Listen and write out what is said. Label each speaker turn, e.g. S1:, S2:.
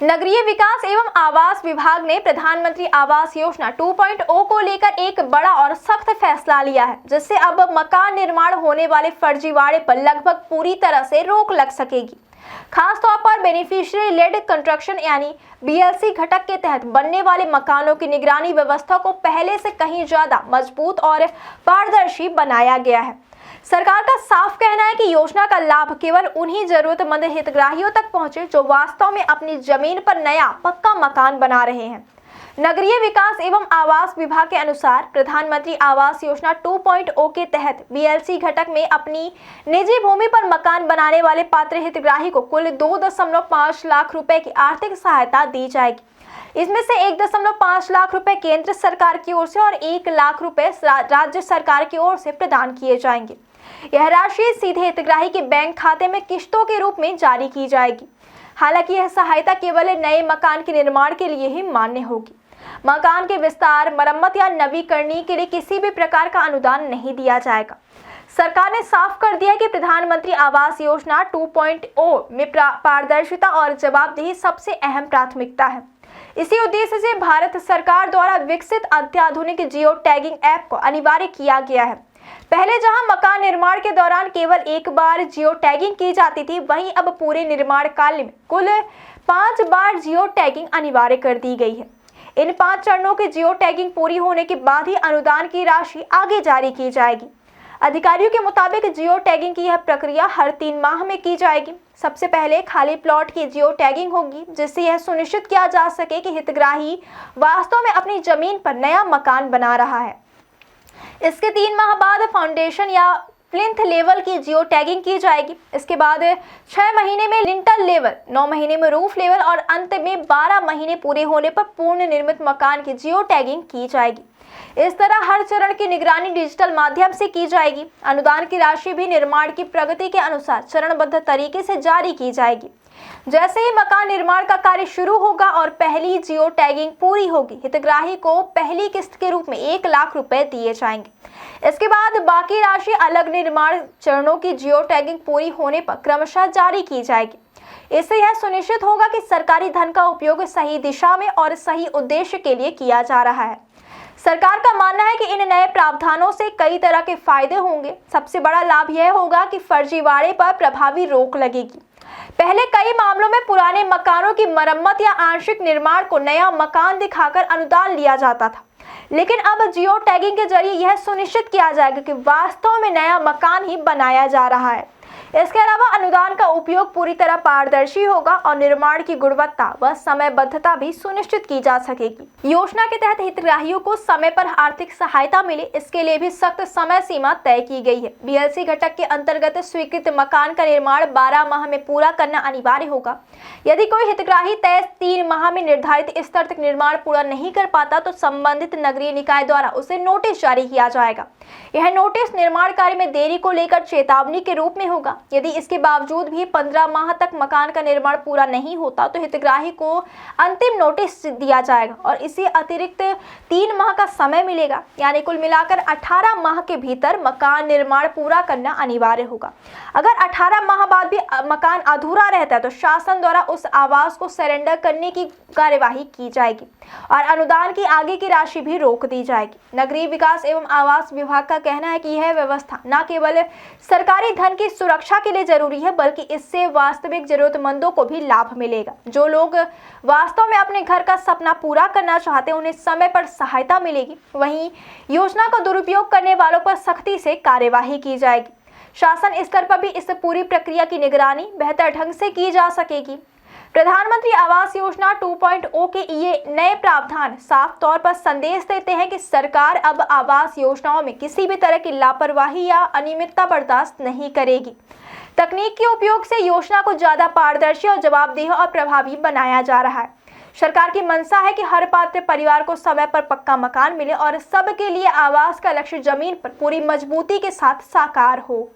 S1: नगरीय विकास एवं आवास विभाग ने प्रधानमंत्री आवास योजना 2.0 को लेकर एक बड़ा और सख्त फैसला लिया है, जिससे अब मकान निर्माण होने वाले फर्जीवाड़े पर लगभग पूरी तरह से रोक लग सकेगी। खास तौर पर बेनिफिशियरी लेड कंस्ट्रक्शन यानी बीएलसी घटक के तहत बनने वाले मकानों की निगरानी व्यवस्था को पहले से कहीं ज्यादा मजबूत और पारदर्शी बनाया गया है। सरकार का साफ कहना है कि योजना का लाभ केवल उन्हीं जरूरतमंद हितग्राहियों तक पहुंचे जो वास्तव में अपनी जमीन पर नया पक्का मकान बना रहे हैं। नगरीय विकास एवं आवास विभाग के अनुसार प्रधानमंत्री आवास योजना 2.0 के तहत बीएलसी घटक में अपनी निजी भूमि पर मकान बनाने वाले पात्र हितग्राही को कुल 2.5 लाख रुपए की आर्थिक सहायता दी जाएगी। इसमें से 1.5 लाख रुपए केंद्र सरकार की ओर से और 1 लाख रुपए राज्य सरकार की ओर से प्रदान किए जाएंगे। यह राशि सीधे हितग्राही के बैंक खाते में किश्तों के रूप में जारी की जाएगी। हालांकि यह सहायता केवल नए मकान के निर्माण के लिए ही मान्य होगी। मकान के विस्तार, मरम्मत या नवीकरण के लिए किसी भी प्रकार का अनुदान नहीं दिया जाएगा। सरकार ने साफ कर दिया कि प्रधानमंत्री आवास योजना 2.0 में पारदर्शिता और जवाबदेही सबसे अहम प्राथमिकता है। इसी उद्देश्य से भारत सरकार द्वारा विकसित अत्याधुनिक जियो टैगिंग ऐप को अनिवार्य किया गया है। पहले जहां मकान निर्माण के दौरान केवल एक बार जियो टैगिंग की जाती थी, वहीं अब पूरे निर्माण काल में कुल 5 बार जियो टैगिंग अनिवार्य कर दी गई है। इन 5 चरणों की जियो टैगिंग पूरी होने के बाद ही अनुदान की राशि आगे जारी की जाएगी। अधिकारियों के मुताबिक जियो टैगिंग की यह प्रक्रिया हर 3 माह में की जाएगी। सबसे पहले खाली प्लॉट की जियो टैगिंग होगी, जिससे यह सुनिश्चित किया जा सके कि हितग्राही वास्तव में अपनी जमीन पर नया मकान बना रहा है। इसके 3 माह बाद फाउंडेशन या प्लिंथ लेवल की जियो टैगिंग की जाएगी। इसके बाद 6 महीने में लिंटर लेवल, 9 महीने में रूफ लेवल और अंत में 12 महीने पूरे होने पर पूर्ण निर्मित मकान की जियो टैगिंग की जाएगी। इस तरह हर चरण की निगरानी डिजिटल माध्यम से की जाएगी। अनुदान की राशि भी निर्माण की प्रगति के अनुसार चरणबद्ध तरीके से जारी की जाएगी। जैसे ही मकान निर्माण का कार्य शुरू होगा और पहली जियो टैगिंग पूरी होगी, हितग्राही को पहली किस्त के रूप में 1 लाख रुपए दिए जाएंगे। इसके बाद बाकी राशि अलग निर्माण चरणों की जियो टैगिंग पूरी होने पर क्रमशः जारी की जाएगी। इससे यह सुनिश्चित होगा कि सरकारी धन का उपयोग सही दिशा में और सही उद्देश्य के लिए किया जा रहा है। सरकार का मानना है कि इन नए प्रावधानों से कई तरह के फायदे होंगे। सबसे बड़ा लाभ यह होगा कि फर्जीवाड़े पर प्रभावी रोक लगेगी। पहले कई मामलों में पुराने मकानों की मरम्मत या आंशिक निर्माण को नया मकान दिखाकर अनुदान लिया जाता था, लेकिन अब जियो टैगिंग के जरिए यह सुनिश्चित किया जाएगा कि वास्तव में नया मकान ही बनाया जा रहा है। इसके अलावा अनुदान का उपयोग पूरी तरह पारदर्शी होगा और निर्माण की गुणवत्ता व समयबद्धता भी सुनिश्चित की जा सकेगी। योजना के तहत हितग्राहियों को समय पर आर्थिक सहायता मिले, इसके लिए भी सख्त समय सीमा तय की गई है। बीएलसी घटक के अंतर्गत स्वीकृत मकान का निर्माण 12 माह में पूरा करना अनिवार्य होगा। यदि कोई हितग्राही तय 3 माह में निर्धारित स्तर तक निर्माण पूरा नहीं कर पाता तो संबंधित नगरीय निकाय द्वारा उसे नोटिस जारी किया जाएगा। यह नोटिस निर्माण कार्य में देरी को लेकर चेतावनी के रूप में होगा। यदि इसके बावजूद भी 15 माह तक मकान का निर्माण पूरा नहीं होता तो हितग्राही को अंतिम नोटिस दिया जाएगा और इसे अतिरिक्त 3 माह का समय मिलेगा, यानी कुल मिलाकर 18 माह के भीतर मकान निर्माण पूरा करना अनिवार्य होगा। अगर 18 माह बाद भी मकान अधूरा रहता है तो शासन द्वारा उस आवास को सरेंडर करने की कार्यवाही की जाएगी और अनुदान की आगे की राशि भी रोक दी जाएगी। नगरीय विकास एवं आवास विभाग का कहना है कि यह व्यवस्था न केवल सरकारी धन की सुरक्षा के लिए जरूरी है, बल्कि इससे वास्तविक जरूरतमंदों को भी लाभ मिलेगा। जो लोग वास्तव में अपने घर का सपना पूरा करना चाहते हैं, उन्हें समय पर सहायता मिलेगी। वहीं योजना का दुरुपयोग करने वालों पर सख्ती से कार्यवाही की जाएगी। शासन स्तर पर भी इस पूरी प्रक्रिया की निगरानी बेहतर ढंग से की जा सकेगी। प्रधानमंत्री आवास योजना 2.0 के ये नए प्रावधान साफ तौर पर संदेश देते हैं कि सरकार अब आवास योजनाओं में किसी भी तरह की लापरवाही या अनियमितता बर्दाश्त नहीं करेगी। तकनीक के उपयोग से योजना को ज्यादा पारदर्शी और जवाबदेह और प्रभावी बनाया जा रहा है। सरकार की मंशा है कि हर पात्र परिवार को समय पर पक्का मकान मिले और सबके लिए आवास का लक्ष्य जमीन पर पूरी मजबूती के साथ साकार हो।